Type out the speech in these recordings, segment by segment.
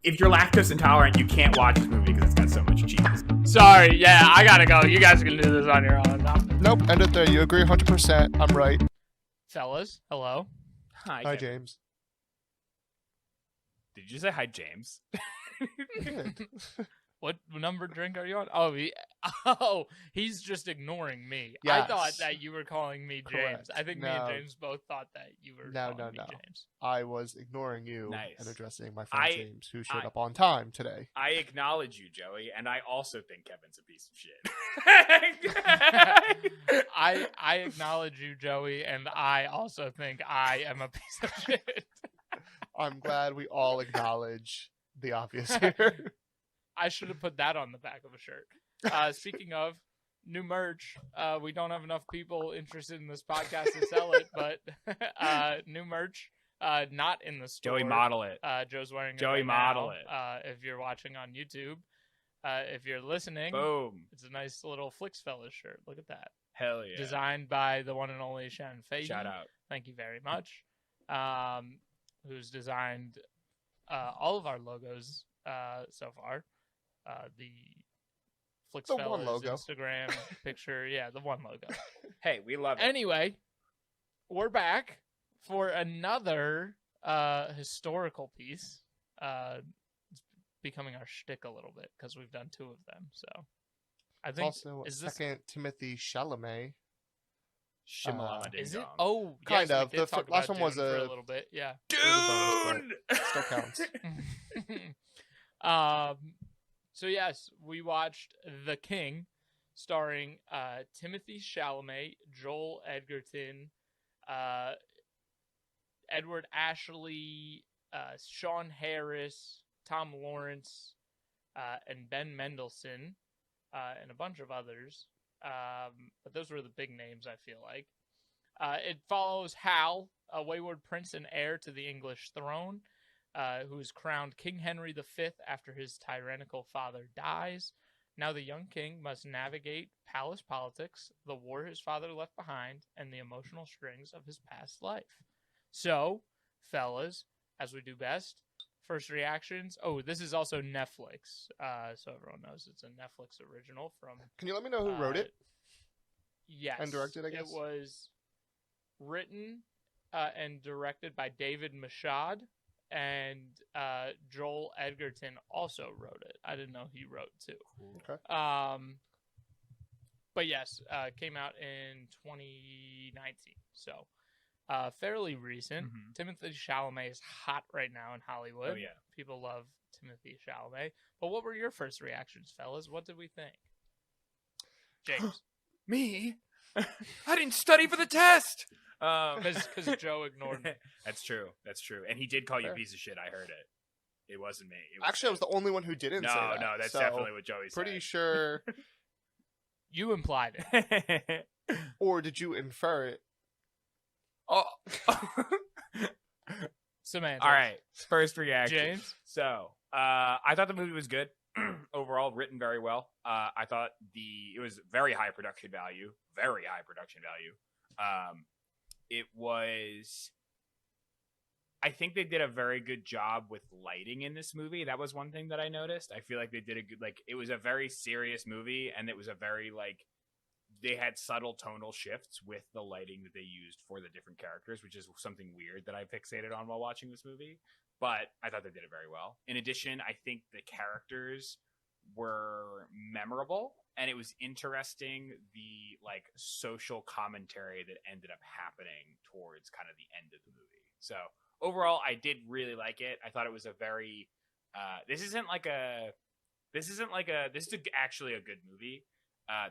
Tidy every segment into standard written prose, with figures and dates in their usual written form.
if you're lactose intolerant, you can't watch this movie because it's got so much cheese. Sorry, yeah, I gotta go. You guys can do this on your own now. Nope, end it there. You agree 100%. I'm right. Fellas, hello. Hi, James. Did you say hi, James? What number drink are you on? He's just ignoring me. Yes. I thought that you were calling me James. Correct. I think me and James both thought that you were calling me James. I was ignoring you and addressing my friend James, who showed up on time today. I acknowledge you, Joey, and I also think Kevin's a piece of shit. I acknowledge you, Joey, and I also think I am a piece of shit. I'm glad we all acknowledge the obvious here. I should have put that on the back of a shirt. Speaking of new merch, we don't have enough people interested in this podcast to sell it, but new merch, not in the store. Joey, model it. Joe's wearing it. Joey, right model now. it. If you're watching on YouTube, if you're listening, boom, it's a nice little Flix Fellas shirt. Look at that. Hell yeah. Designed by the one and only Shannon Fahey. Shout out. Thank you very much. Who's designed all of our logos so far. The Flix Fellas Instagram picture. Yeah, the one logo. Hey, we love it. Anyway, we're back for another historical piece. It's becoming our shtick a little bit because we've done two of them. So I think also second Timothy Chalamet. Is it? Oh, kind yes, of. The last one was a little bit. Yeah, Dune. Still counts. So yes, we watched The King, starring Timothy Chalamet, Joel Edgerton, Edward Ashley, Sean Harris, Tom Lawrence, and Ben Mendelsohn, and a bunch of others. But those were the big names, I feel like. It follows Hal, a wayward prince and heir to the English throne, who is crowned King Henry V after his tyrannical father dies. Now the young king must navigate palace politics, the war his father left behind, and the emotional strings of his past life. So, fellas, as we do best, first reactions. Oh, this is also Netflix, so everyone knows it's a Netflix original from... Can you let me know who wrote it? Yes. And directed, I guess? It was written and directed by David Mashad. And Joel Edgerton also wrote it. I didn't know he wrote too. Okay. But yes, came out in 2019, so fairly recent. Mm-hmm. Timothy Chalamet is hot right now in Hollywood. Oh yeah, people love Timothy Chalamet. But what were your first reactions, fellas? What did we think? James, me? I didn't study for the test. Because Joe ignored me. That's true. And he did call you a piece of shit. I heard it. It wasn't me. Actually, I was the only one who didn't say that. No, that's definitely what Joey said. Pretty sure. You implied it. Or did you infer it? Oh. Samantha. All right. First reaction. James? So, I thought the movie was good. Overall, written very well. I thought it was very high production value. It was... I think they did a very good job with lighting in this movie. That was one thing that I noticed. I feel like they did a good... it was a very serious movie, and it was a very, they had subtle tonal shifts with the lighting that they used for the different characters, which is something weird that I fixated on while watching this movie. But I thought they did it very well. In addition, I think the characters were memorable, and it was interesting the social commentary that ended up happening towards kind of the end of the movie. So overall, I did really like it. I thought it was a very this is actually a good movie.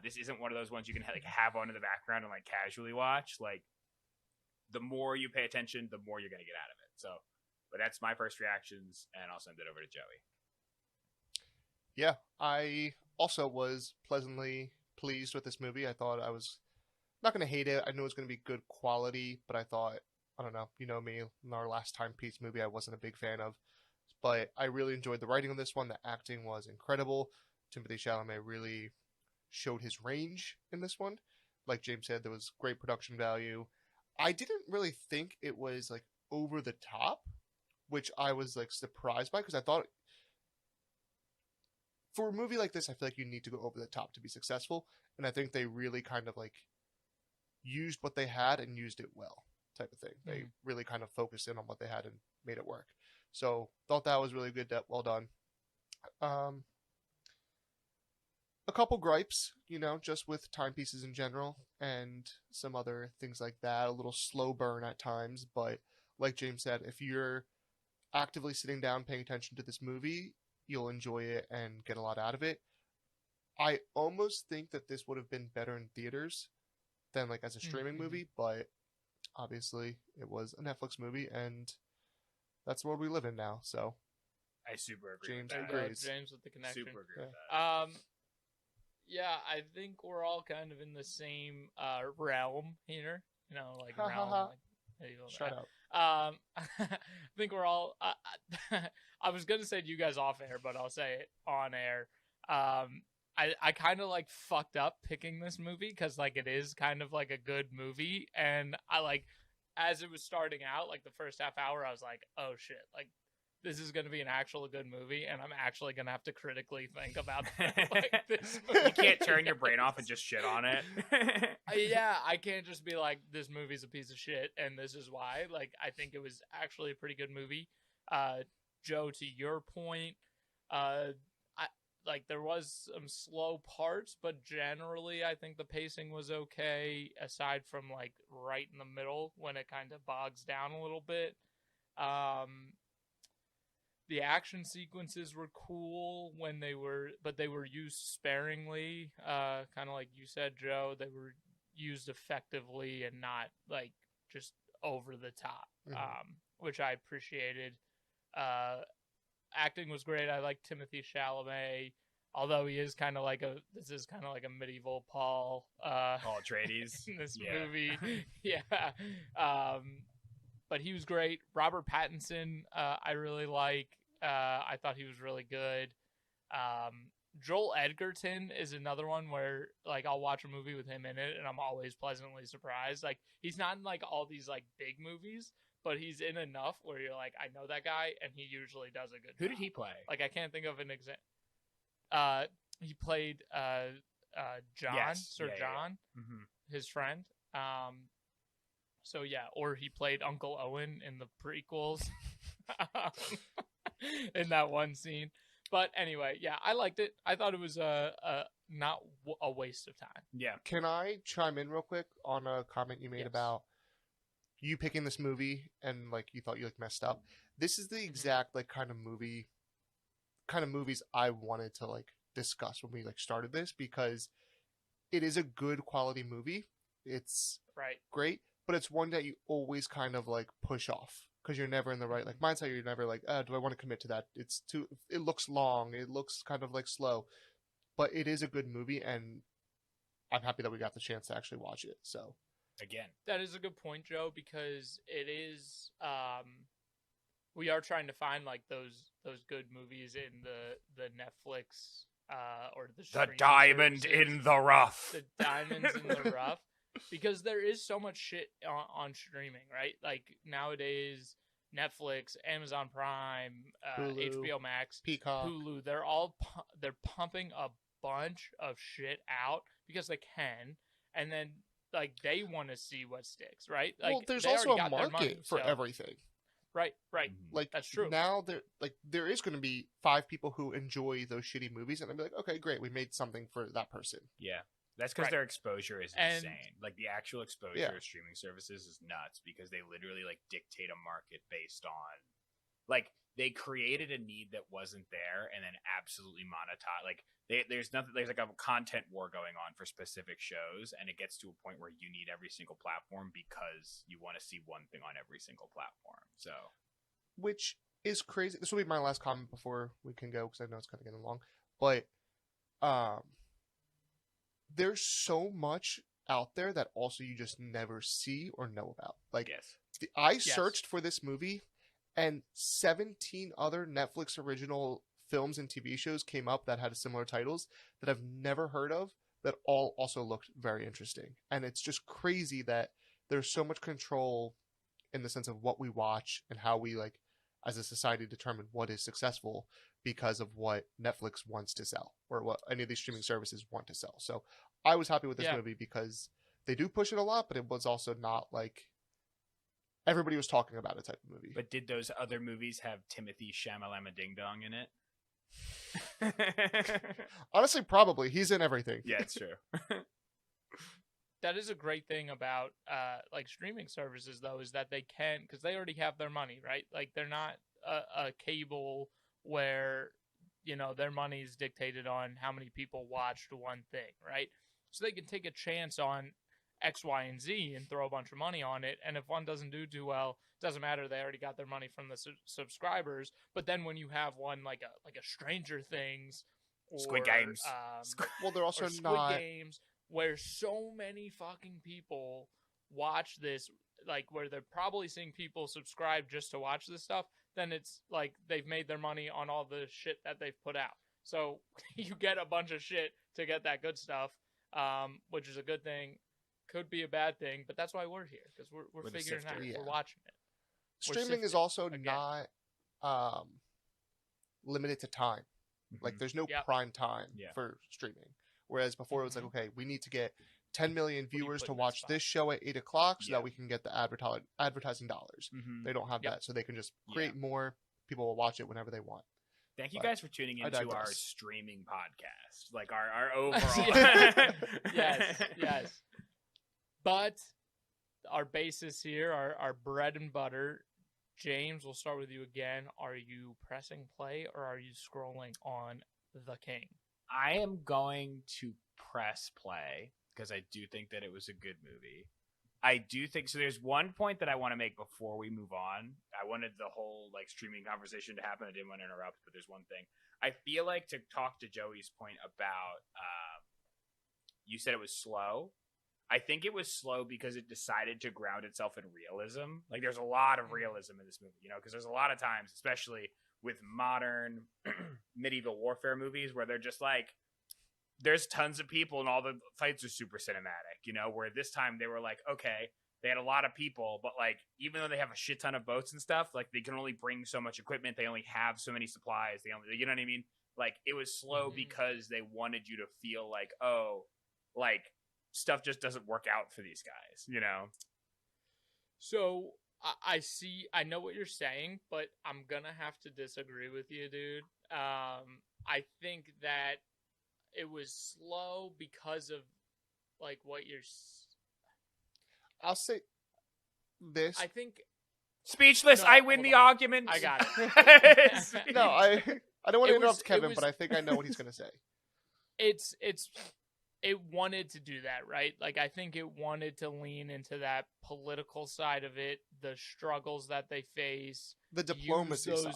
This isn't one of those ones you can have on in the background and casually watch. The more you pay attention, the more you're gonna get out of it. So, but that's my first reactions, and I'll send it over to Joey. Yeah, I also was pleasantly pleased with this movie. I thought I was not going to hate it. I knew it was going to be good quality, but I thought, I don't know, you know me, in our last Time Piece movie I wasn't a big fan of. But I really enjoyed the writing on this one. The acting was incredible. Timothy Chalamet really showed his range in this one. Like James said, there was great production value. I didn't really think it was over the top, which I was surprised by, because I thought for a movie like this, I feel like you need to go over the top to be successful, and I think they really kind of like used what they had and used it well, type of thing. They really kind of focused in on what they had and made it work. So thought that was really good. Well done. A couple gripes, just with timepieces in general and some other things like that. A little slow burn at times, but like James said, if you're actively sitting down paying attention to this movie, you'll enjoy it and get a lot out of it. I almost think that this would have been better in theaters than like as a streaming movie, but obviously it was a Netflix movie and that's the world we live in now. So I super agree. James with that. agrees. James with the connection. Super agree with that. Yeah, I think we're all kind of in the same realm here. Like realm. Shut up. I think we're all. I was gonna say to you guys off air, but I'll say it on air. I kind of like fucked up picking this movie because like it is kind of like a good movie, and I like as it was starting out, like the first half hour, I was like, oh shit, like this is going to be an actual good movie, and I'm actually going to have to critically think about like this movie. You can't turn your brain off and just shit on it. Yeah, I can't just be like, this movie's a piece of shit, and this is why. Like, I think it was actually a pretty good movie. Joe, to your point, there was some slow parts, but generally, I think the pacing was okay, aside from, like, right in the middle, when it kind of bogs down a little bit. The action sequences were cool but they were used sparingly. Kind of like you said, Joe, they were used effectively and not like just over the top, which I appreciated. Acting was great. I like Timothée Chalamet, although this is kind of like a medieval Paul Atreides in this movie. Yeah. But he was great. Robert Pattinson, I really like. I thought he was really good. Joel Edgerton is another one where, like, I'll watch a movie with him in it, and I'm always pleasantly surprised. Like, he's not in, like, all these, like, big movies, but he's in enough where you're like, I know that guy, and he usually does a good job. Who did he play? Like, I can't think of an example. He played John, Yes. Sir John, his friend. So yeah, or he played Uncle Owen in the prequels in that one scene. But anyway, yeah, I liked it. I thought it was not a waste of time. Yeah. Can I chime in real quick on a comment you made about you picking this movie and like you thought you like messed up? This is the exact like kind of movies I wanted to like discuss when we like started this, because it is a good quality movie. It's great, but it's one that you always kind of like push off because you're never in the right like mindset. You're never like, do I want to commit to that? It looks long. It looks kind of like slow, but it is a good movie, and I'm happy that we got the chance to actually watch it. So again, that is a good point, Joe, because it is, we are trying to find like those good movies in the Netflix, or the diamond services. in the rough. The diamonds in the rough. Because there is so much shit on streaming, right? Like nowadays, Netflix, Amazon Prime, Hulu, HBO Max, Peacock, Hulu, they're pumping a bunch of shit out because they can, and then like they want to see what sticks, right? Like, well, there's also a market for everything. Right. Like that's true. Now there is going to be 5 people who enjoy those shitty movies, and they'll be like, okay, great, we made something for that person. Yeah. That's because their exposure is insane. Like the actual exposure of streaming services is nuts because they literally like dictate a market based on like they created a need that wasn't there and then absolutely monetize. Like there's like a content war going on for specific shows, and it gets to a point where you need every single platform because you want to see one thing on every single platform. So, which is crazy. This will be my last comment before we can go because I know it's kind of getting long, but there's so much out there that also you just never see or know about. Like, I searched for this movie, and 17 other Netflix original films and TV shows came up that had similar titles that I've never heard of that all also looked very interesting. And it's just crazy that there's so much control in the sense of what we watch and how we, like, as a society determine what is successful, because of what Netflix wants to sell or what any of these streaming services want to sell. So I was happy with this movie because they do push it a lot, but it was also not like everybody was talking about it type of movie. But did those other movies have Timothy Shamalama Ding Dong in it? Honestly, probably. He's in everything. Yeah, it's true. That is a great thing about like streaming services, though, is that they can, because they already have their money, right? Like they're not a cable where, you know, their money is dictated on how many people watched one thing, right? So they can take a chance on X, Y, and Z and throw a bunch of money on it. And if one doesn't do too well, it doesn't matter. They already got their money from the subscribers. But then when you have one like a Stranger Things or Squid Games, well, they're also Squid not Games, where so many fucking people watch this, like where they're probably seeing people subscribe just to watch this stuff, then it's like they've made their money on all the shit that they've put out. So you get a bunch of shit to get that good stuff, which is a good thing. Could be a bad thing, but that's why we're here, because we're figuring out. Yeah. We're watching it. Streaming is also not limited to time. Like there's no prime time for streaming. Whereas before it was like, okay, we need to get 10 million viewers to watch this show at 8 o'clock so that we can get the advertising dollars. They don't have that, so they can just create more. People will watch it whenever they want. Thank you guys for tuning into our streaming podcast. Like our overall. Yes. But our basis here, our bread and butter. James, we'll start with you again. Are you pressing play or are you scrolling on The King? I am going to press play because I do think that it was a good movie. I do think so. There's one point that I want to make before we move on. I wanted the whole like streaming conversation to happen. I didn't want to interrupt, but there's one thing. I feel like, to talk to Joey's point about, you said it was slow. I think it was slow because it decided to ground itself in realism. Like there's a lot of realism in this movie, you know, because there's a lot of times, especially with modern medieval warfare movies, where they're just like, there's tons of people and all the fights are super cinematic, you know, where this time they were like, okay, they had a lot of people, but like, even though they have a shit ton of boats and stuff, like they can only bring so much equipment. They only have so many supplies. They only, you know what I mean? Like it was slow because they wanted you to feel like, oh, like stuff just doesn't work out for these guys, you know? So I know what you're saying, but I'm gonna have to disagree with you, dude. I think that it was slow because of like what you're. I'll say this. I think speechless. No, I win the argument. I got it. No, I don't want to interrupt Kevin, but I think I know what he's gonna say. It wanted to do that, right? Like, I think it wanted to lean into that political side of it, the struggles that they face, the diplomacy side,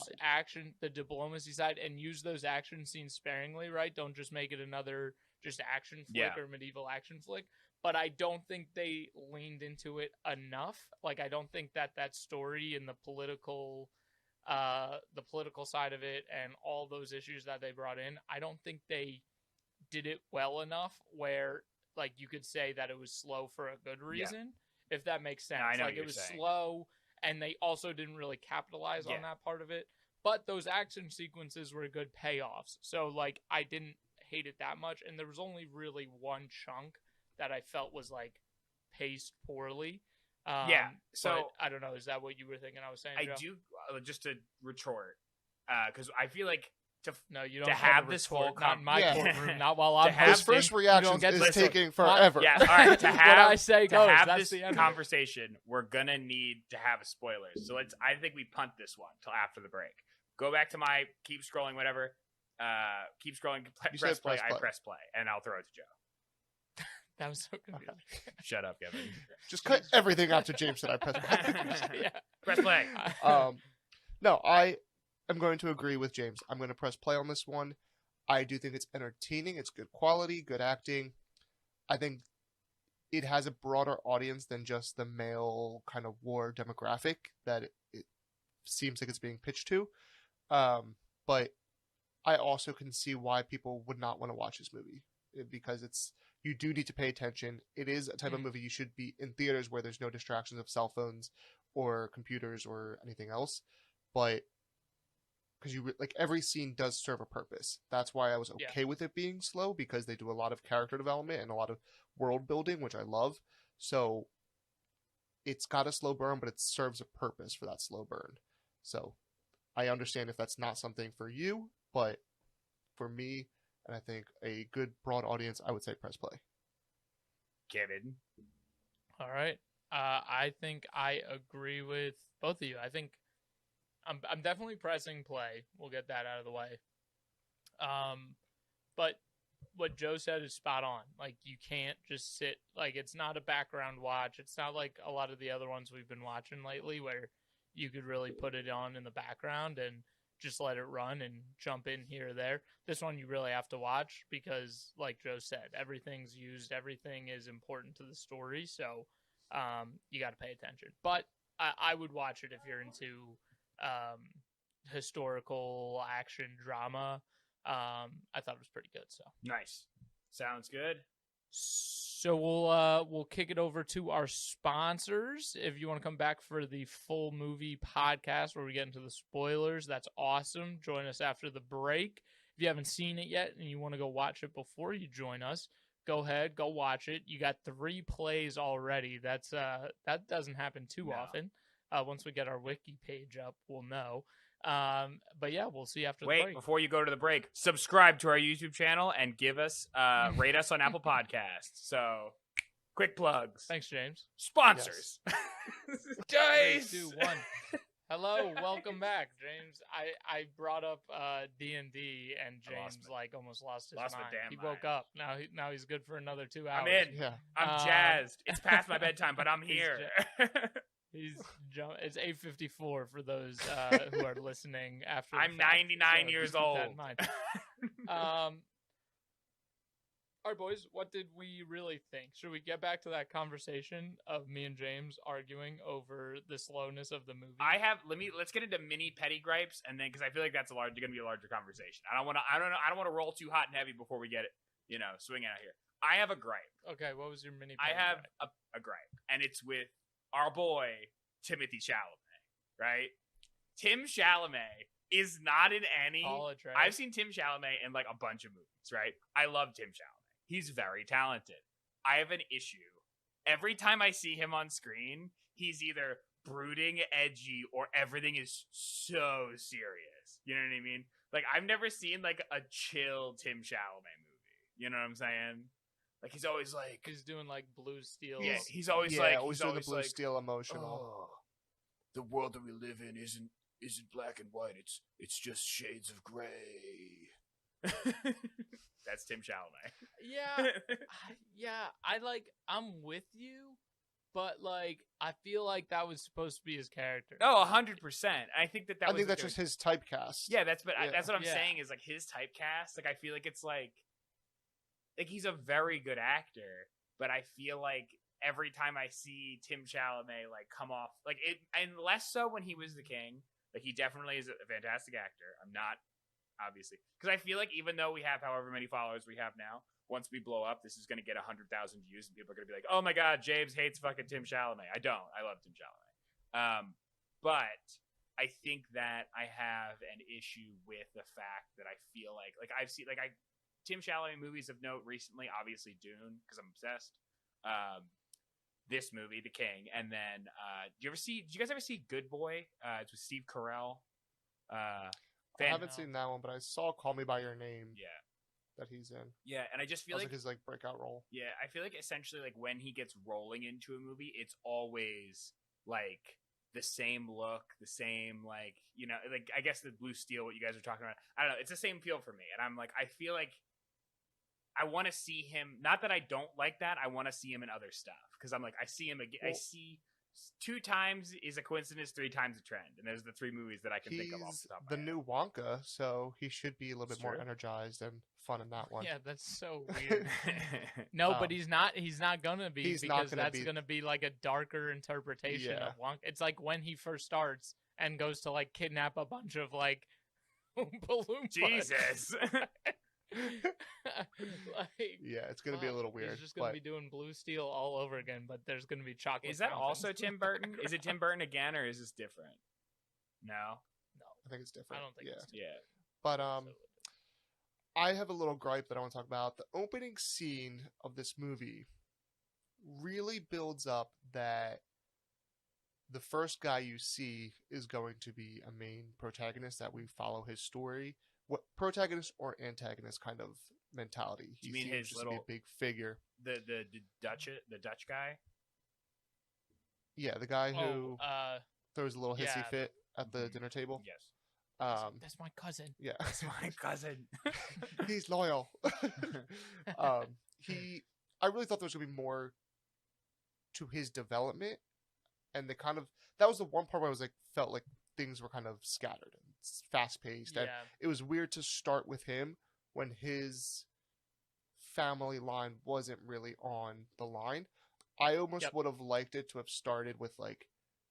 the diplomacy side, and use those action scenes sparingly, right? Don't just make it another just action flick or medieval action flick. But I don't think they leaned into it enough. Like, I don't think that story and the political side of it and all those issues that they brought in, I don't think they did it well enough where like you could say that it was slow for a good reason, if that makes sense. I know like it was saying. Slow, and they also didn't really capitalize on that part of it. But those action sequences were good payoffs. So like I didn't hate it that much, and there was only really one chunk that I felt was like paced poorly. So I don't know. Is that what you were thinking I was saying, Joe? I do, just to retort, because I feel like no, you don't to have this whole not in my courtroom, not while I'm his first reaction is taking forever. Yeah, all right. To have what I say goes. Have that's this the end conversation, we're gonna need to have spoilers. So I think we punt this one till after the break. Go back to my keep scrolling, whatever. Keep scrolling. Press play. I press play, and I'll throw it to Joe. That was so confusing. Shut up, Kevin. Just cut everything after James said I press play. Press play. No, I am going to agree with James. I'm going to press play on this one. I do think it's entertaining. It's good quality, good acting. I think it has a broader audience than just the male kind of war demographic that it seems like it's being pitched to. But I also can see why people would not want to watch this movie, because you do need to pay attention. It is a type of movie you should be in theaters where there's no distractions of cell phones or computers or anything else. But because like every scene does serve a purpose. That's why I was Yeah. okay with it being slow, because they do a lot of character development and a lot of world building, which I love. So it's got a slow burn, but it serves a purpose for that slow burn. So I understand if that's not something for you, but for me, and I think a good broad audience, I would say press play. Kevin. All right. I think I agree with both of you. I think I'm definitely pressing play. We'll get that out of the way. But what Joe said is spot on. Like, you can't just sit, like, it's not a background watch. It's not like a lot of the other ones we've been watching lately where you could really put it on in the background and just let it run and jump in here or there. This one you really have to watch because, like Joe said, everything's used. Everything is important to the story. So you got to pay attention. But I would watch it if you're into historical action drama. I thought it was pretty good. So Nice. Sounds good. So we'll kick it over to our sponsors. If you want to come back for the full movie podcast where we get into the spoilers, that's awesome. Join us after the break. If you haven't seen it yet and you want to go watch it before you join us, go ahead, go watch it. You got 3 plays already. That doesn't happen too often. Once we get our wiki page up, we'll know. But yeah, we'll see after the break. Before you go to the break, subscribe to our YouTube channel and give us rate us on Apple Podcasts. So quick plugs. Thanks, James. Sponsors. Yes. 3, 2, 1. Hello, welcome back, James. I brought up D&D and James almost lost his mind. He woke up. Now he's good for another 2 hours. I'm in. Yeah. I'm jazzed. It's past my bedtime, but I'm here. It's 8:54 for those who are listening after. I'm 99 years old. Keep that in mind. All right, boys. What did we really think? Should we get back to that conversation of me and James arguing over the slowness of the movie? Let's get into mini petty gripes, and then because I feel like that's going to be a larger conversation. I don't want to roll too hot and heavy before we get it. Swinging out here. I have a gripe. Okay, what was your mini? I have a gripe, and it's with our boy Timothée Chalamet, right? Tim Chalamet is not in any. I've seen Tim Chalamet in like a bunch of movies, right? I love Tim Chalamet. He's very talented. I have an issue. Every time I see him on screen, he's either brooding, edgy, or everything is so serious. You know what I mean? Like, I've never seen like a chill Tim Chalamet movie. You know what I'm saying? Like, he's always like, he's doing like Blue Steel. Yeah, he's always he's doing the Blue Steel emotional. Oh, the world that we live in isn't black and white. It's just shades of gray. That's Tim Chalamet. I'm with you, but like, I feel like that was supposed to be his character. Oh, 100%. I think that I think that's just his typecast. Yeah, that's what I'm saying is like his typecast. Like, I feel like it's like he's a very good actor, but I feel like every time I see Tim Chalamet like come off like it, and less so when he was the king. Like, he definitely is a fantastic actor. I'm not, obviously, because I feel like even though we have however many followers we have now, once we blow up, this is going to get 100,000 views, and people are going to be like, "Oh my God, James hates fucking Tim Chalamet." I don't. I love Tim Chalamet. But I think that I have an issue with the fact that I feel like I've seen Tim Chalamet movies of note recently. Obviously, Dune, because I'm obsessed. This movie, The King, and then did you guys ever see Good Boy? It's with Steve Carell. I haven't seen that one, but I saw Call Me by Your Name. Yeah, that he's in. Yeah, and I just feel like his like breakout role. Yeah, I feel like essentially like when he gets rolling into a movie, it's always like the same look, the same like like I guess the Blue Steel, what you guys are talking about. I don't know, it's the same feel for me, and I'm like I feel like I want to see him. Not that I don't like that. I want to see him in other stuff because I'm like I see him again. I see 2 times is a coincidence, 3 times a trend, and there's the 3 movies that I can think of off the top of my head. New Wonka, so he should be a little bit more energized and fun in that one. Yeah, that's so weird. No, but he's not. He's not gonna be because that's gonna be like a darker interpretation of Wonka. It's like when he first starts and goes to like kidnap a bunch of like balloon. Jesus. Yeah, it's gonna be a little weird. He's just gonna be doing Blue Steel all over again, but there's gonna be chocolate. Is that fountains. also Tim Burton? Is it Tim Burton again, or is this different? No. I think it's different. I don't think Yeah. it's Yeah. But so- I have a little gripe that I want to talk about. The opening scene of this movie really builds up that the first guy you see is going to be a main protagonist, that we follow his story. What protagonist or antagonist kind of mentality? He You mean seems his just to be little- a big figure. The Dutch guy. Yeah, the guy who throws a little hissy yeah. fit at the Mhm. dinner table. Yes. That's my cousin. Yeah. That's my cousin. He's loyal. I really thought there was gonna be more to his development, and that was the one part where I was like, felt like things were kind of scattered and fast paced, and Yeah. it was weird to start with him when his family line wasn't really on the line. I almost Yep. would have liked it to have started with like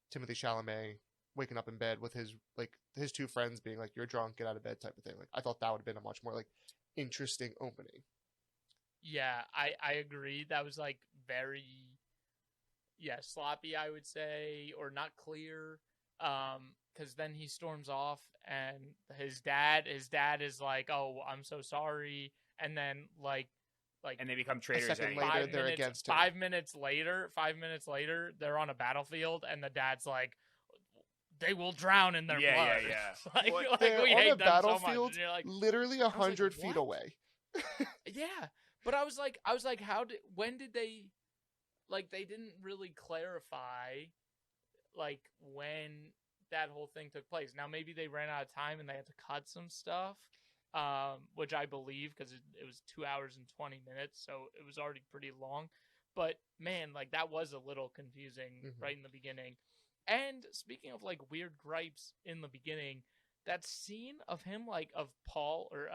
Timothy Chalamet waking up in bed with his two friends being like, "You're drunk, get out of bed," type of thing. Like, I thought that would have been a much more like interesting opening. Yeah, I agree. That was like very sloppy, I would say, or not clear. Because then he storms off, and his dad is like, "Oh, I'm so sorry," and then like And they become traitors. second anyway. later, they're against him. 5 minutes later, they're on a battlefield, and the dad's like, "They will drown in their Yeah, blood." yeah. like, What- like They're we on hate a them so much. battlefield, And you're like, literally like, 100 feet "What?" away. yeah, but I was like, when did they, like, they didn't really clarify, like, when that whole thing took place. Now maybe they ran out of time and they had to cut some stuff, which I believe, because it was 2 hours and 20 minutes, so it was already pretty long. But man, like, that was a little confusing Mhm. right in the beginning. And speaking of like weird gripes in the beginning, that scene of him, like, of Paul or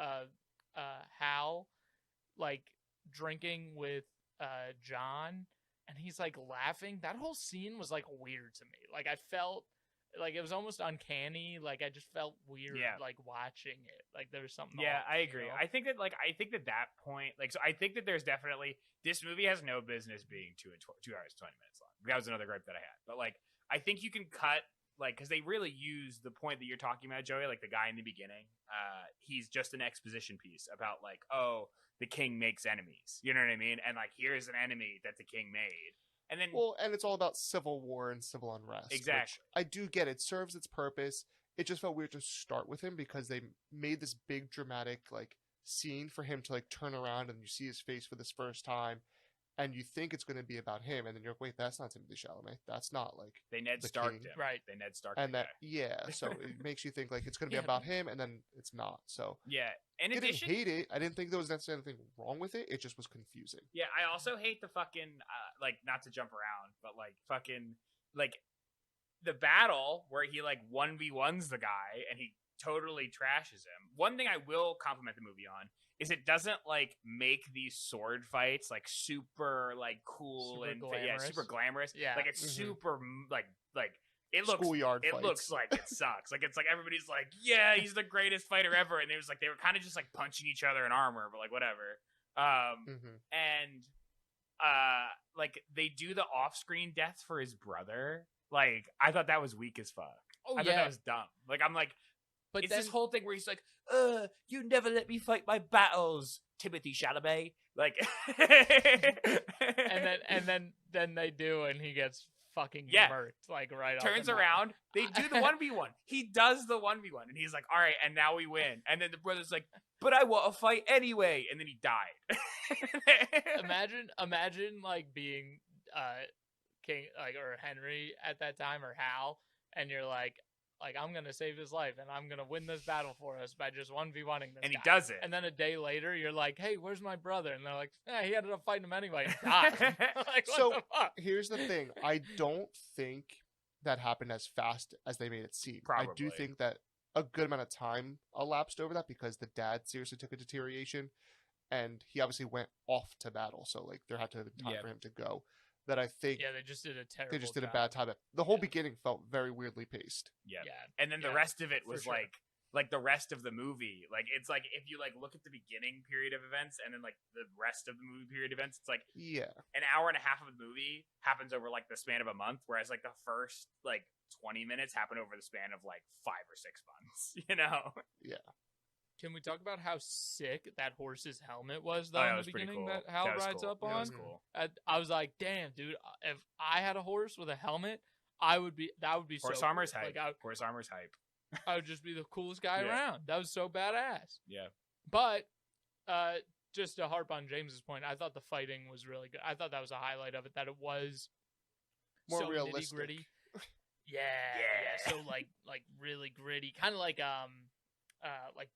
Hal, like, drinking with John, and he's like laughing. That whole scene was like weird to me. Like, I felt like it was almost uncanny. Like, I just felt weird, Yeah. like, watching it. Like, there was something. Yeah, off, I you agree. know? I think that that point, like, so I think that there's definitely, this movie has no business being 2 hours 20 minutes long. That was another gripe that I had. But like, I think you can cut, like, because they really use the point that you're talking about, Joey, like the guy in the beginning. He's just an exposition piece about like, oh, the king makes enemies. You know what I mean? And like, here's an enemy that the king made. And then, Well, and it's all about civil war and civil unrest. which Exactly. I do get it. Serves its purpose. It just felt weird to start with him because they made this big dramatic like scene for him to like turn around and you see his face for this first time, and you think it's going to be about him, and then you're like, wait, that's not Timothy Chalamet. That's not like they Ned the Starked king. him. Right. They Ned Starked and the that guy. yeah. So it makes you think like it's going to be Yeah. about him, and then it's not. So Yeah. In I didn't addition, hate it. I didn't think there was necessarily anything wrong with it. It just was confusing. yeah, I also hate the fucking, like, not to jump around, but like, fucking, like, the battle where he like 1v1s the guy and he totally trashes him. One thing I will compliment the movie on is it doesn't like make these sword fights like super like cool Super and glamorous. super glamorous. Yeah. Like it's Mhm. super like it looks Schoolyard it fights. looks like it sucks. Like it's like everybody's like, yeah, he's the greatest fighter ever, and it was like they were kind of just like punching each other in armor, but like whatever. Mhm. And like they do the off-screen deaths for his brother. Like I thought that was weak as fuck. Oh, I thought yeah. that was dumb. Like I'm like, But it's then, this whole thing where he's like, you never let me fight my battles, Timothy Chalamet. Like, and then they do, and he gets fucking Yeah. murked, like, right off turns the bat. around, they do the 1v1. He does the 1v1, and he's like, all right, and now we win. And then the brother's like, but I want to fight anyway. And then he died. Imagine like being King, like, or Henry at that time, or Hal, and you're like I'm gonna save his life, and I'm gonna win this battle for us by just 1v1ing this And he guy. does it. And then a day later, you're like, hey, where's my brother? And they're like, he ended up fighting him anyway and died. Like, what So- the fuck? Here's the thing. I don't think that happened as fast as they made it seem. I do Probably. think that a good amount of time elapsed over that because the dad seriously took a deterioration, and he obviously went off to battle. So like there had to have been time Yeah. for him to go. That I think Yeah, they just did a terrible. they just did a job. bad time. The whole Yeah. beginning felt very weirdly paced. Yeah. Yeah, And then the yeah, rest of it for was sure. like like the rest of the movie, like it's like if you like look at the beginning period of events and then like the rest of the movie period events, it's like an hour and a half of the movie happens over like the span of a month, whereas like the first like 20 minutes happen over the span of like 5 or 6 months, you know? Yeah. Can we talk about how sick that horse's helmet was, though, Oh, yeah, in it was the pretty beginning cool. that Hal That was rides cool. up on? That was cool. I was like, damn, dude, if I had a horse with a helmet, that would be Horse so armor's cool. hype. Like, Horse armor's hype. I would just be the coolest guy Yeah. around. That was so badass. Yeah. But just to harp on James's point, I thought the fighting was really good. I thought that was a highlight of it, that it was More so realistic. nitty-gritty. Yeah. So like really gritty, kind of like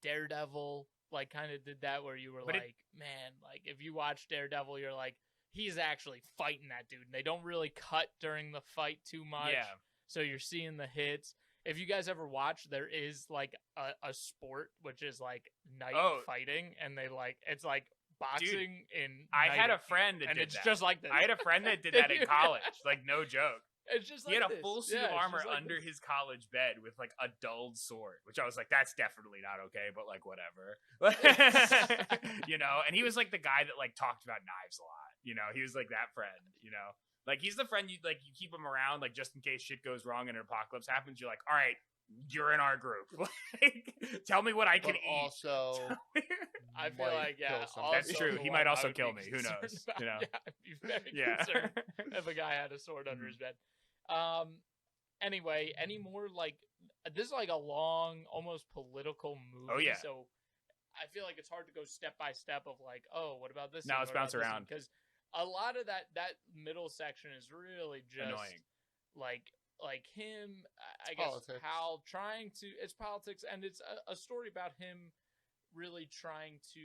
Daredevil, like kind of did that, where you were But man, like if you watch Daredevil, you're like, he's actually fighting that dude, and they don't really cut during the fight too much. Yeah. So you're seeing the hits. If you guys ever watch, there is like a sport which is like night fighting, and they like it's like boxing in. I had a night, friend that and did it's that. just like this. I had a friend that did that in college. Like no joke. It's just He like had a this. full suit Yeah, of it's armor just like under this. his college bed with like a dulled sword, which I was like, that's definitely not okay, but like whatever. You know, and he was like the guy that like talked about knives a lot. You know, he was like that friend, you know. Like he's the friend you like, you keep him around like just in case shit goes wrong and an apocalypse happens. You're like, all right, you're in our group. Like, tell me what I can But eat. also, I feel might like, yeah, kill somebody. That's also true. the He one might I also would kill be me. Who concerned knows? about. You know? Yeah, I'd be very Yeah. concerned if a guy had a sword under his bed. Anyway, any more like this is like a long, almost political movie. Oh, yeah. So I feel like it's hard to go step by step of like, oh, what about this? No, let's bounce around. Because a lot of that middle section is really just Annoying. like him. I It's guess politics. Hal trying to. It's politics, and it's a story about him really trying to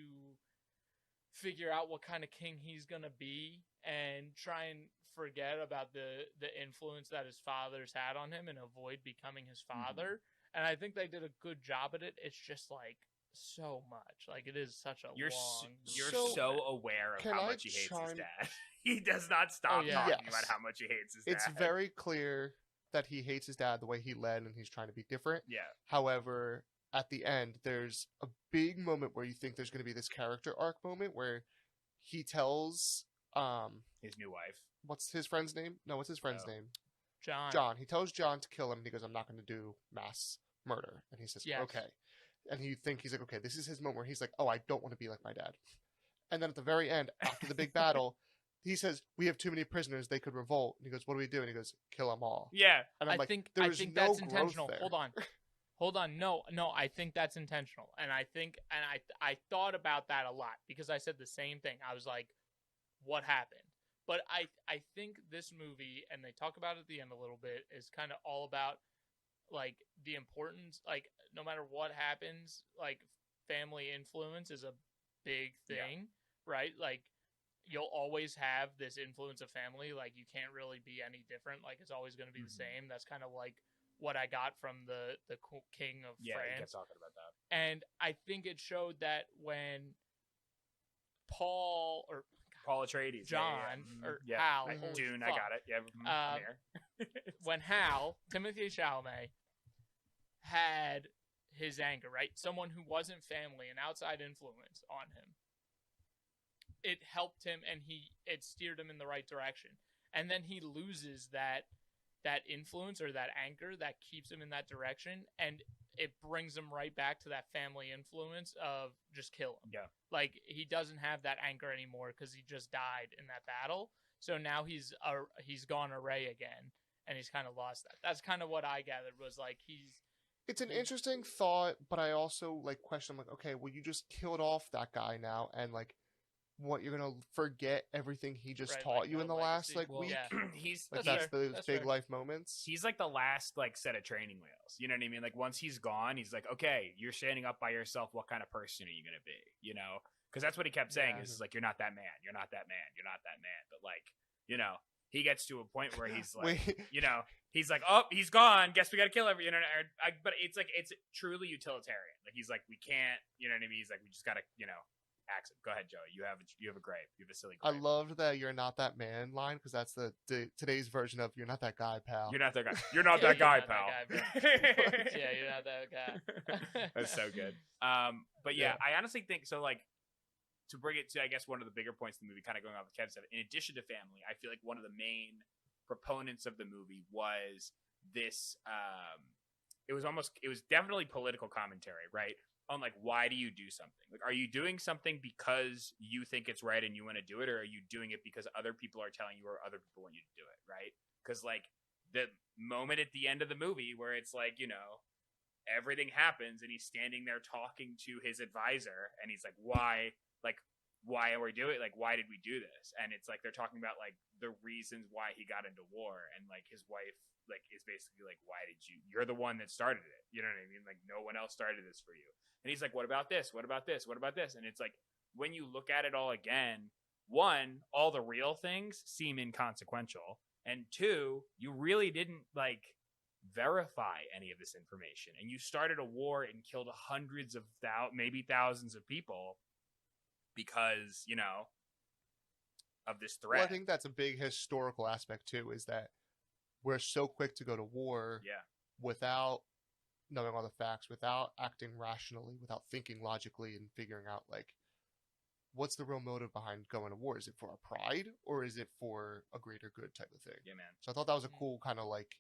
figure out what kind of king he's gonna be, and try and forget about the influence that his father's had on him, and avoid becoming his father. And I think they did a good job at it. It's just like so much. Like it is such a You're long. you're So- so aware of Can how I much he hates his chime- dad. He does not stop yeah. talking Yes. about how much he hates his it's dad. very clear that he hates his dad the way he led and he's trying to be different. Yeah. However, at the end, there's a big moment where you think there's going to be this character arc moment where he tells His new wife. what's his friend's name? No, what's his friend's Oh. name? John. John. He tells John to kill him and he goes, I'm not going to do mass murder. And he says, Yes. okay. And he's like, okay, this is his moment where he's like, oh, I don't want to be like my dad. And then at the very end, after the big battle, he says, we have too many prisoners. They could revolt. And he goes, what do we do? And he goes, kill them all. Yeah. And I'm I like, think there's no that's growth intentional. there. Hold on. No, I think that's intentional. And I thought about that a lot because I said the same thing. I was like, what happened? But I think this movie, and they talk about it at the end a little bit, is kind of all about like the importance, like no matter what happens, like family influence is a big thing, right? Like you'll always have this influence of family. Like you can't really be any different. Like it's always going to be the same. That's kind of like what I got from the king of Yeah, he France. kept talking about that. And I think it showed that when Paul Atreides. John or yeah. Hal, I- holy Dune, I fuck. got it. Yeah, I'm here. when Hal, Timothy Chalamet, had his anger, right? Someone who wasn't family, an outside influence on him. It helped him, and it steered him in the right direction. And then he loses that influence or that anchor that keeps him in that direction, and it brings him right back to that family influence of just kill him. Yeah. Like he doesn't have that anchor anymore because he just died in that battle. So now he's gone array again, and he's kind of lost that. That's kind of what I gathered was like It's an interesting thought, but I also like question like, okay, well you just killed off that guy now, and like, what you're gonna forget everything he just Right, taught like, you no in the last legacy. like Well, week? Yeah. he's Like That's that's fair. those That's big fair. life moments. he's like the last like set of training wheels. You know what I mean? Like once he's gone, he's like, okay, you're standing up by yourself. What kind of person are you gonna be? You know, because that's what he kept saying Yeah. is like, you're not that man. You're not that man. You're not that man. But like, you know, he gets to a point where he's like, Wait, you know, he's like, oh, he's gone. Guess we got to kill every, you know. But it's like, it's truly utilitarian. Like he's like, we can't, you know what I mean? He's like, we just got to, you know, accent. Go ahead, Joey. You have a gripe. You have a silly I gripe. loved that "You're not that man" line because that's the today's version of "You're not that guy, pal." You're not that guy. You're not Yeah, that guy, you're not pal. that guy, yeah, you're not that guy. That's so good. But yeah, I honestly think so. Like, to bring it to, I guess, one of the bigger points of the movie, kind of going off the Kevin stuff. In addition to family, I feel like one of the main proponents of the movie was this. It was definitely political commentary, right? On like, why do you do something? Like, are you doing something because you think it's right and you want to do it, or are you doing it because other people are telling you or other people want you to do it, right? Because like the moment at the end of the movie where it's like, you know, everything happens and he's standing there talking to his advisor and he's like, why are we doing it? Like, why did we do this? And it's like they're talking about like the reasons why he got into war, and like his wife like is basically like, why did you're the one that started it, you know what I mean? Like, no one else started this for you. And he's like, what about this? What about this? What about this? And it's like, when you look at it all again, one, all the real things seem inconsequential, and two, you really didn't like verify any of this information, and you started a war and killed hundreds of maybe thousands of people because, you know, of this threat. Well, I think that's a big historical aspect too, is that we're so quick to go to war without knowing all the facts, without acting rationally, without thinking logically and figuring out like, what's the real motive behind going to war? Is it for our pride or is it for a greater good type of thing? Yeah, man. So I thought that was a cool kind of like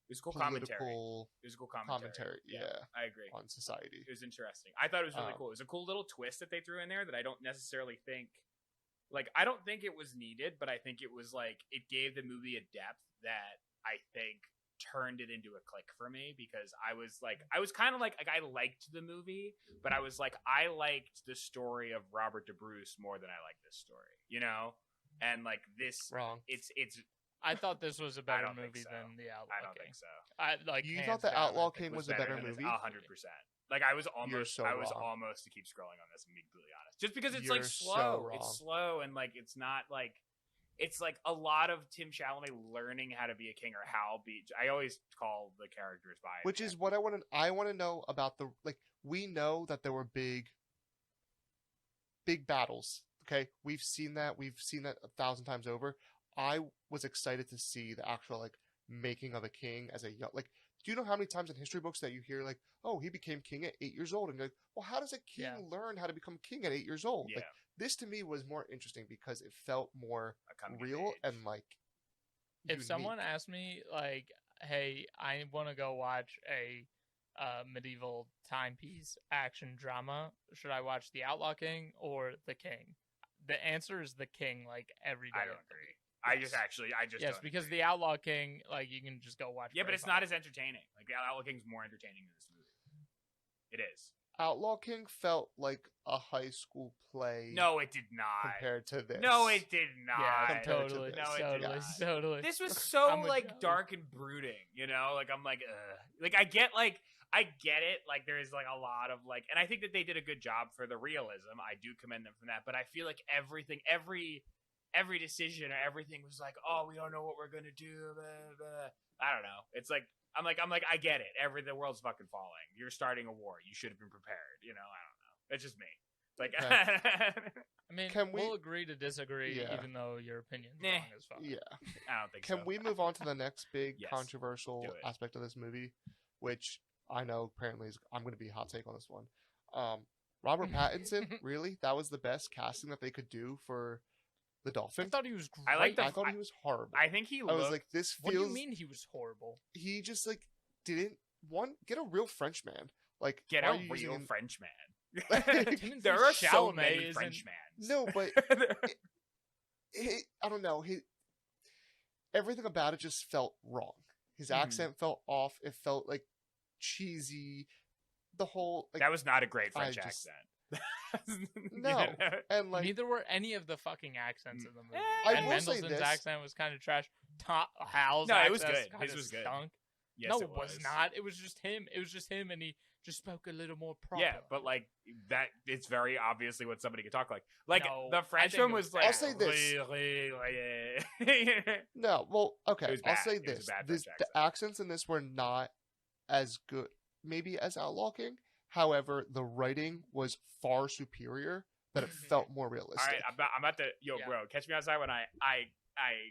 it was a cool political commentary. It was a cool commentary. Yeah, I agree. On society. It was interesting. I thought it was really cool. It was a cool little twist that they threw in there that I don't necessarily think, like, I don't think it was needed, but I think it was like, it gave the movie a depth that I think turned it into a click for me, because I was kind of like I liked the movie, but I was like, I liked the story of Robert DeBruce more than I liked this story, you know? And like this, wrong. It's I thought this was a better I don't think movie so. than The Outlaw I don't King. think so. You hands thought The down, Outlaw I think King was a better movie? 100%. Like, I was so almost to keep scrolling on this and be completely honest, just because it's You're like slow. so wrong. It's slow, and like it's not like, it's like a lot of Tim Chalamet learning how to be a king, or how be. I always call the characters by, which is what I want to know about the, like, we know that there were big battles. Okay, we've seen that 1,000 times over. I was excited to see the actual like making of a king as a young, like, do you know how many times in history books that you hear like, oh, he became king at 8 years old, and you're like, well, how does a king learn how to become king at 8 years old? Yeah. Like, this to me was more interesting because it felt more real age. and like. If unique. someone asked me like, hey, I want to go watch a medieval timepiece action drama, should I watch The Outlaw King or The King? The answer is The King, like, every day. I don't agree. I just don't because agree. The Outlaw King, like, you can just go watch. Yeah, but it's not as entertaining. Like, The Outlaw King's more entertaining than this movie. It is. Outlaw King felt like a high school play. No, it did not. Compared to this. No, it did not. Yeah, Compared to totally. this. No, it did not. Totally. This was so I'm with like Joey. dark and brooding, you know? Like, I'm like, ugh. Like, I get it. Like, there's like a lot of like, and I think that they did a good job for the realism. I do commend them for that. But I feel like every decision or everything was like, oh, we don't know what we're gonna do. Blah, blah. I don't know. It's like I'm like I get it. The world's fucking falling. You're starting a war. You should have been prepared. You know, I don't know. It's just me. Like, I mean, we'll agree to disagree, even though your opinion's wrong as fuck. Yeah, I don't think so. Can we move on to the next big Yes. controversial aspect of this movie, which I know apparently I'm going to be a hot take on this one. Robert Pattinson, really? That was the best casting that they could do for the Dolphin? I thought he was great. I thought he was horrible. I think he looked... I was like, this feels... What do you mean he was horrible? He just, like, didn't... Get a real French man. Like, get a real French man. There are so many French mans. No, but... I don't know. Everything about it just felt wrong. His accent felt off. It felt, like, cheesy. The whole... Like, that was not a great French accent. No, and like neither were any of the fucking accents in the movie. I and will say Mendelssohn's this. accent was kind of trash. Hal's no, it was accent good. His was good. Stunk. Yes, no, it was not. It was just him. It was just him, and he just spoke a little more proper. Yeah, but like that, it's very obviously what somebody could talk like. Like No, the Frenchman was like. I'll say this. No, well, okay. I'll say this. The accents in this were not as good, maybe as Outlaw King. However, the writing was far superior that it felt more realistic. All right, I'm about to Yeah. bro, catch me outside when I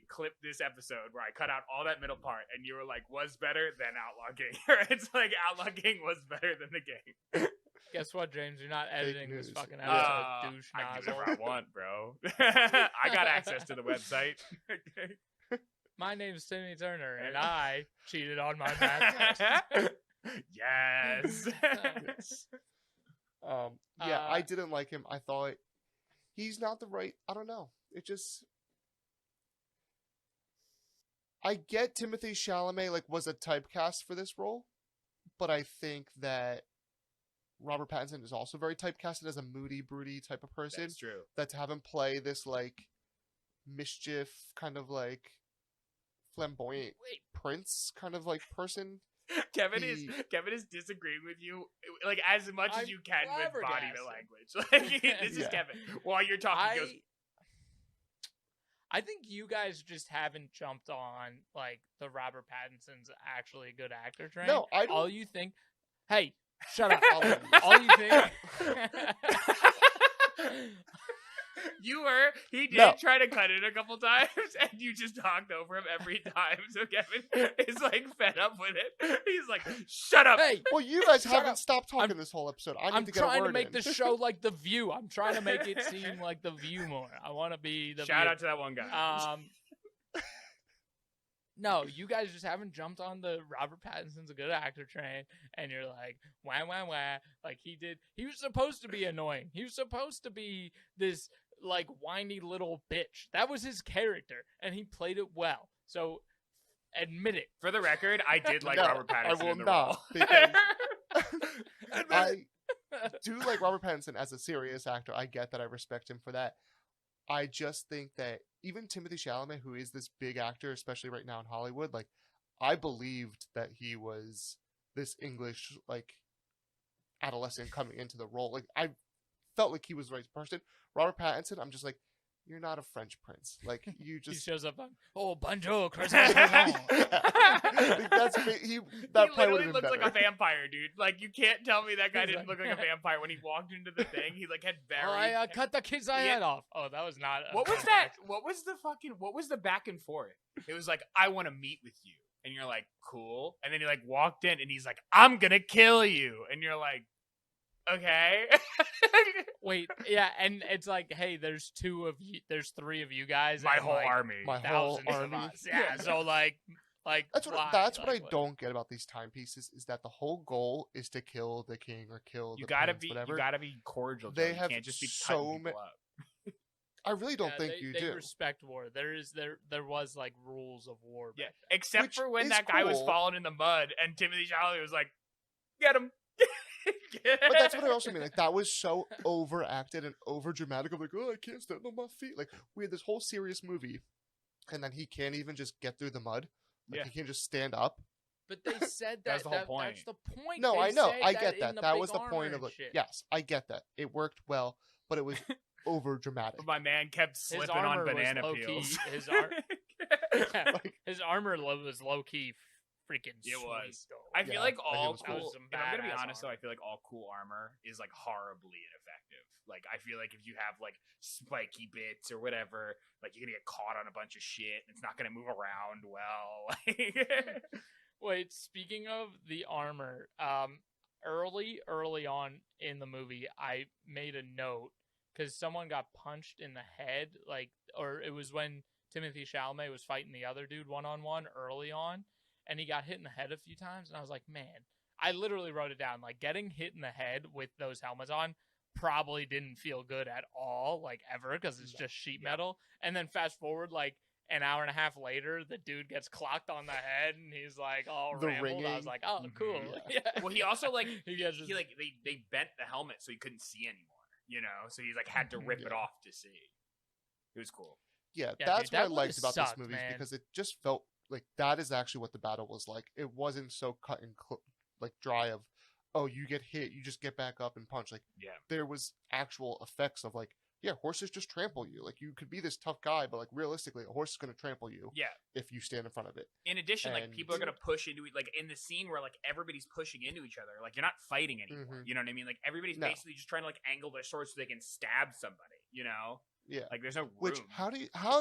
clip this episode where I cut out all that middle part, and you were like, was better than Outlaw King. It's like Outlaw King was better than the game. Guess what, James? You're not editing this news. fucking Yeah. episode, douche I can do nozzle. whatever I want, bro. I got access to the website. My name's Timmy Turner, and I cheated on my math test. Yes. Yes. I didn't like him. I thought he's not the right. I don't know. It just. I get Timothée Chalamet was a typecast for this role, but I think that Robert Pattinson is also very typecasted as a moody, broody type of person. That's true. That to have him play this mischief kind of flamboyant prince kind of person. Kevin is disagreeing with you as much as I'm you can with body flabbergasted. language. This is Yeah. Kevin. While you're talking, he goes, I think you guys just haven't jumped on the Robert Pattinson's actually a good actor train. No, I don't. All you think, hey, shut up. I'll leave. All you think. he did No. try to cut it a couple times, and you just talked over him every time. So Kevin is fed up with it. He's like, "Shut up!" Hey, Well, you guys Shut haven't up. stopped talking this whole episode. I need I'm to get a trying word to make in. the show like The View. I'm trying to make it seem like The View more. I want to be the Shout View. out to that one guy. No, you guys just haven't jumped on the Robert Pattinson's a good actor train, and you're like, wah, wah, wah. He did. He was supposed to be annoying. He was supposed to be this, whiny little bitch. That was his character, and he played it well. So, admit it. For the record, I did like No, Robert Pattinson I will in the not, role. because I do like Robert Pattinson as a serious actor. I get that. I respect him for that. I just think that even Timothée Chalamet, who is this big actor, especially right now in Hollywood, I believed that he was this English, adolescent coming into the role. I felt like he was the right person. Robert Pattinson, I'm just you're not a French prince. You He just. shows up on, oh, bonjour, croissant. That He probably literally would have been looks like better. a vampire, dude. You can't tell me that guy He's didn't look like a vampire when he walked into the thing. He had very. Oh, I cut the kid's head off. Oh, that was not. What was that? What was the back and forth? It was I want to meet with you, and you're like, cool. And then he walked in, and he's like, I'm gonna kill you, and you're like, okay. Wait, yeah, and it's hey, there's three of you guys. My and, whole army. My whole thousands of army. us. Yeah, so That's what why? that's what I What? don't get about these timepieces is that the whole goal is to kill the king or kill You the gotta prince, be. whatever. You gotta be cordial. They Joe. You have can't just be so cutting ma- people up. I really don't think they, you they do. respect war. There was rules of war. Yeah, Back then. except Which for when is that guy was cool. falling in the mud, and Timothy Chalamet was like, "Get him." But that's what I also mean. That was so overacted and over dramatic. I'm oh, I can't stand on my feet. We had this whole serious movie, and then he can't even just get through the mud. Yeah. He can't just stand up. But they said That's that. the whole point. That's the point. No, They I know. say I get in that. the That big was the point armor of and shit. yes, I get that. It worked well, but it was over dramatic. But my man kept His slipping on armor was banana low-key- peels. His armor was low key freaking. It sweet, was. though. I feel Yeah, like it all was cool. cool. Some If I'm gonna be badass honest, though, armor. I feel like all cool armor is horribly ineffective. I feel like if you have spiky bits or whatever, you're gonna get caught on a bunch of shit. And it's not gonna move around well. Wait, speaking of the armor, early on in the movie, I made a note because someone got punched in the head, or it was when Timothée Chalamet was fighting the other dude one-on-one early on, and he got hit in the head a few times, and I was like, man, I literally wrote it down, getting hit in the head with those helmets on probably didn't feel good at all, ever, because it's just sheet metal, and then fast forward, an hour and a half later, the dude gets clocked on the head, and he's all The rambled. I ringing. was like, oh, cool. Yeah. Yeah. Well, he also He gets just- they bent the helmet so he couldn't see anymore. So he's had to rip it Yeah. off to see. It was cool. Yeah, Yeah, that's dude, what I that liked would've about sucked, this movie man. because it just felt like that is actually what the battle was like. It wasn't so cut and dry of, oh, you get hit, you just get back up and punch. Yeah. There was actual effects of yeah, horses just trample you. Like, you could be this tough guy, but like realistically, a horse is going to trample you Yeah. if you stand in front of it. In addition, like And- people are gonna push into it, like in the scene where like everybody's pushing into each other. Like you're not fighting anymore. Mhm. You know what I mean? Like everybody's No. basically just trying to like angle their swords so they can stab somebody. You know? Yeah. Like there's no room. Which how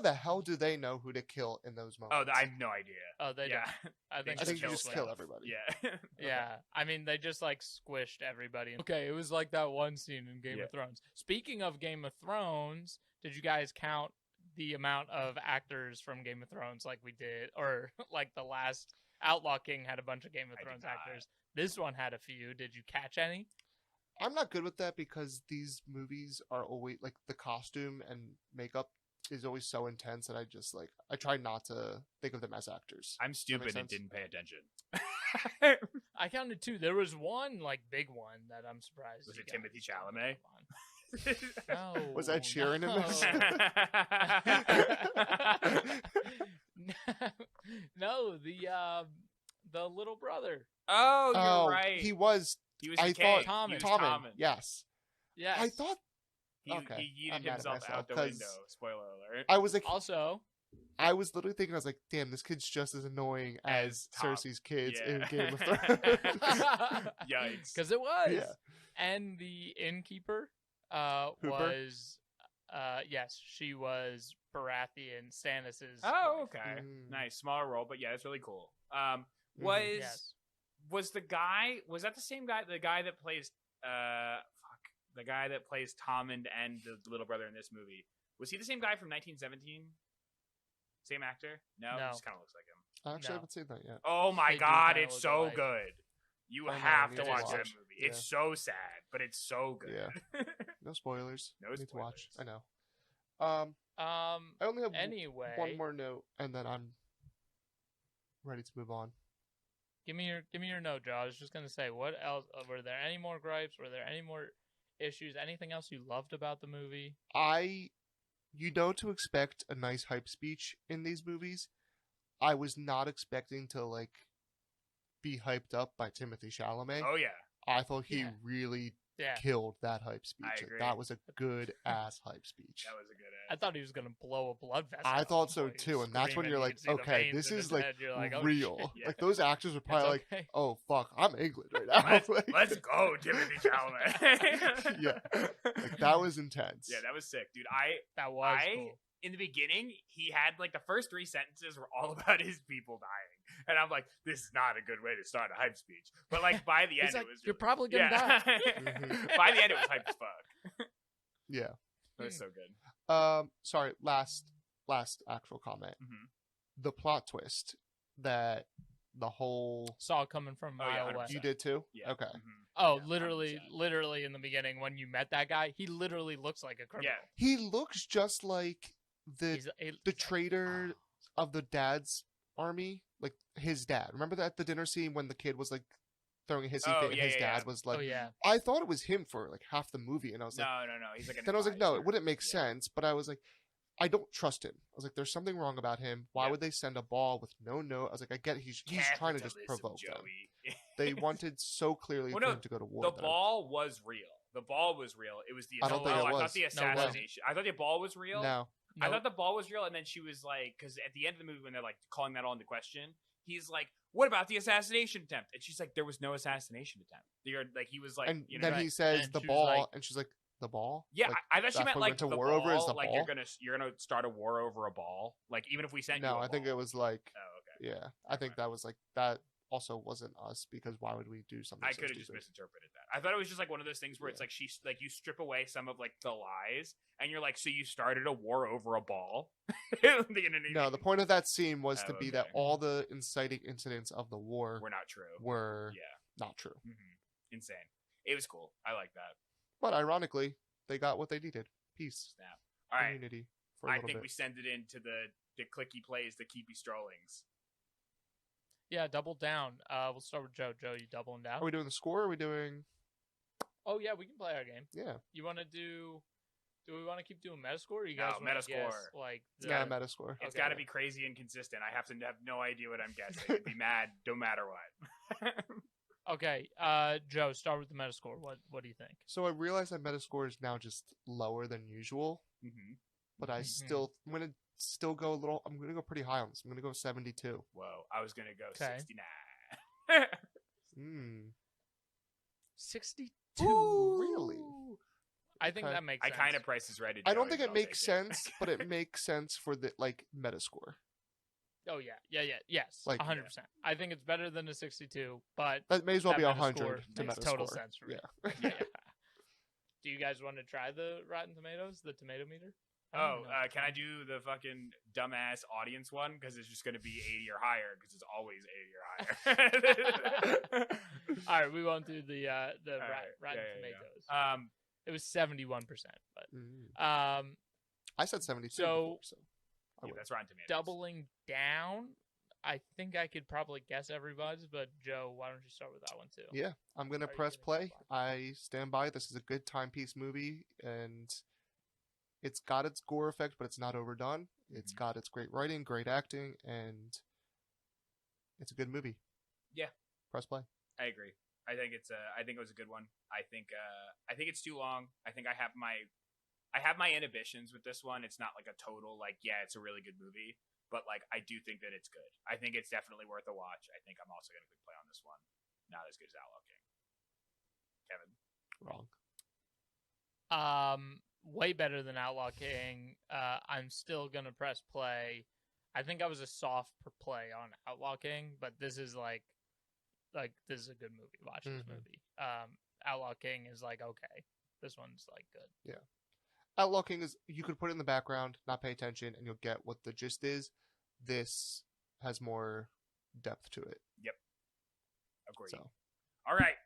the hell do they know who to kill in those moments? Oh, I have no idea. Oh, they Yeah. don't. I think, I think you kill just stuff. kill everybody. Yeah. Yeah, I mean, they just like squished everybody. Okay, it was like that one scene in Game Yeah. of Thrones. Speaking of Game of Thrones, did you guys count the amount of actors from Game of Thrones like we did? Or like the last Outlaw King had a bunch of Game of I did Thrones not. actors. This one had a few. Did you catch any? I'm not good with that because these movies are always like the costume and makeup is always so intense that I try not to think of them as actors. I'm stupid and sense? didn't pay attention. I counted two. There was one like big one that I'm surprised. Was you it Timothy guys didn't Chalamet? come on. No. Was Ed Sheeran in this? No, the little brother. Oh, you're right. He was. He was I the thought king. Tommen. He was Tommen. Tommen. Yes. Yes. I thought. He, Okay. he I'm yeeted mad at himself myself, out the 'cause window. Spoiler alert. I was like, Also, I was literally thinking, I was like, damn, this kid's just as annoying as Tom. Cersei's kids Yeah. in Game of Thrones. Yikes. because it was. Yeah. And the innkeeper Hooper? was, yes, she was Baratheon Stannis's. Oh, wife. okay. Mm. Nice. Smaller role, but yeah, it's really cool. Mhm. Yes. Was the guy, was that the same guy, the guy that plays the guy that plays Tommen and the little brother in this movie, was he the same guy from 1917? Same actor? No, No. he just kind of looks like him. I actually No. haven't seen that yet. Oh my They do god, kinda it's look so alike. good. You I know, have I to need to watch that watch. movie. Yeah. It's so sad, but it's so good. Yeah. No spoilers. No Need to watch. I spoilers. know. I only have Anyway, one more note, and then I'm ready to move on. give me your note, Joe. I was just gonna say, what else? Were there any more gripes? Were there any more issues? Anything else you loved about the movie? You know to expect a nice hype speech in these movies. I was not expecting to like be hyped up by Timothy Chalamet. Oh yeah. I thought he Yeah. really Yeah, killed that hype speech. Like, agree. that was a good ass hype speech. That was a good I ad. thought he was gonna blow a blood vessel. I out thought so before he too, and that's when screaming. you're You like, could see the okay, veins this in is his like head. You're like, oh, real. shit. Yeah. Like those actors were It's probably like, okay. oh fuck, I'm England right now. Let's, Like, let's go, Timothy Chalamet. Yeah. like that was intense. Yeah, that was sick, dude. That was I cool. in the beginning, he had like the first 3 sentences were all about his people dying, and I'm like, this is not a good way to start a hype speech. But like by the end, He's like, it was you're really- probably gonna die. Mhm. By the end, it was hype as fuck. Yeah. It was so good. Sorry, last actual comment. Mhm. The plot twist that the whole Saw it coming from a Oh, yeah, mile 100%. away. you did too? Yeah. Okay. Mhm. Oh, Yeah, literally, 100%. literally in the beginning when you met that guy, he literally looks like a criminal. Yeah. He looks just like the He's traitor of the dad's army, like his dad. Remember that the dinner scene when the kid was like throwing a hissy Oh, fit and yeah, his yeah, dad yeah. was oh like, yeah, I thought it was him for like half the movie, and I was like, No. He's like an then I was like, no, it advisor. wouldn't make Yeah. sense. But I was like, I don't trust him. I was like, there's something wrong about him. Why Yeah. would they send a ball with no note? I was like, I get he's trying to just Capitalism, provoke them. Joey. They wanted so clearly Well, for no, him to go to war. The that I- ball was real. The ball was real. It was the. I don't think it I was. thought the No, it wasn't. assassination. I thought the ball was real. No. I Nope. thought the ball was real, and then she was like, because at the end of the movie when they're like calling that all into question, he's like, "What about the assassination attempt?" And she's like, "There was no assassination attempt." You're like, he was like, And you know, then right. he says And the she was ball, like- and she's like, the ball? yeah, Like, I thought she that's meant what we like went to the war ball, over is the like ball? you're gonna start a war over a ball. Like even if we sent you no, a I think ball. it was like, Oh, okay. yeah, I think that was like, that also wasn't us, because why would we do something I so could have just stupid? misinterpreted that. I thought it was just like one of those things where it's Yeah. like she's like you strip away some of like the lies, and you're like, so you started a war over a ball. You know what I No, the mean? point of that scene was to Oh, be that okay. all the inciting incidents of the war We're not true. were Yeah. not true. Insane. It was cool. I like that. But ironically, they got what they needed. Peace. Snap. All right. Community for a I little think bit. we send it into the clicky plays, the keepy strollings. Yeah, double down. We'll start with Joe. Joe, you doubling down? Are we doing the score? Or are we doing... Oh yeah, we can play our game. Yeah. You want to do? Do we want to keep doing Metascore? Or you No, guys wanna Metascore. guess, like the, Yeah, Metascore. It's Okay. got to be crazy and consistent. I have to have no idea what I'm guessing. Be mad no matter what. Okay, Joe, start with the Metascore. What do you think? So I realize that Metascore is now just lower than usual, Mm-hmm. but I'm gonna still go a little. I'm gonna go pretty high on this. I'm gonna go 72. Whoa, I was gonna go Okay. 69. 62. Really? I think Okay. that makes I sense. kind of Price is Right. I don't think it makes sense, but it makes sense for the Metascore. Oh yeah, yes, Like- 100%. I think it's better than a 62, but That may as well that be 100 Metascore to makes Metascore. total sense for me. Yeah. Yeah. Do you guys want to try the Rotten Tomatoes, the tomato meter? Oh, can I do the fucking dumbass audience one? Because it's just going to be 80 or higher, because it's always 80 or higher. All right, we won't do the All right. Rotten Yeah. Tomatoes. It was 71%, but I said 72 So- before, so I Yeah, would. that's Rotten Tomatoes. doubling down, I think I could probably guess everybody's, but Joe, why don't you start with that one too? Yeah, I'm gonna Are you press gonna play. go I stand by. This is a good timepiece movie, and it's got its gore effect, but it's not overdone. It's got its great writing, great acting, and it's a good movie. Yeah. Press play. I agree. I think it was a good one. I think it's too long. I think I have my inhibitions with this one. It's not like a total it's a really good movie, but I do think that it's good. I think it's definitely worth a watch. I think I'm also going to play on this one. Not as good as Outlaw King. Kevin. Wrong. Way better than Outlaw King. I'm still gonna press play. I think I was a soft play on Outlaw King, but this is this is a good movie. Watch this movie. Outlaw King is okay. This one's good. Yeah. Outlaw King is, you could put it in the background, not pay attention, and you'll get what the gist is. This has more depth to it. Agreed. So, All right.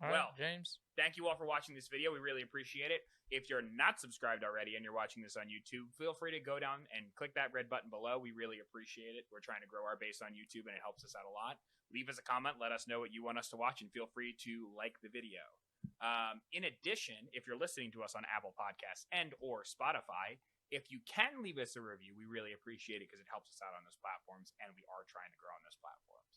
All right, James. Thank you all for watching this video. We really appreciate it. If you're not subscribed already and you're watching this on YouTube, feel free to go down and click that red button below. We really appreciate it. We're trying to grow our base on YouTube, and it helps us out a lot. Leave us a comment. Let us know what you want us to watch, and feel free to like the video. In addition, if you're listening to us on Apple Podcasts and or Spotify, if you can leave us a review, we really appreciate it because it helps us out on those platforms, and we are trying to grow on those platforms.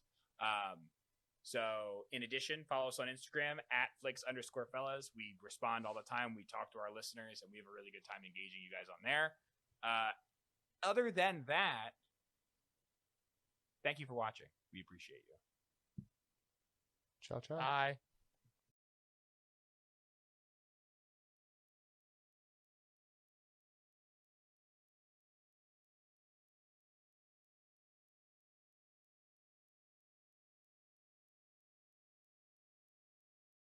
So, in addition, follow us on Instagram at Flix_Fellas. We respond all the time. We talk to our listeners, and we have a really good time engaging you guys on there. Other than that, thank you for watching. We appreciate you. ciao, ciao. Bye.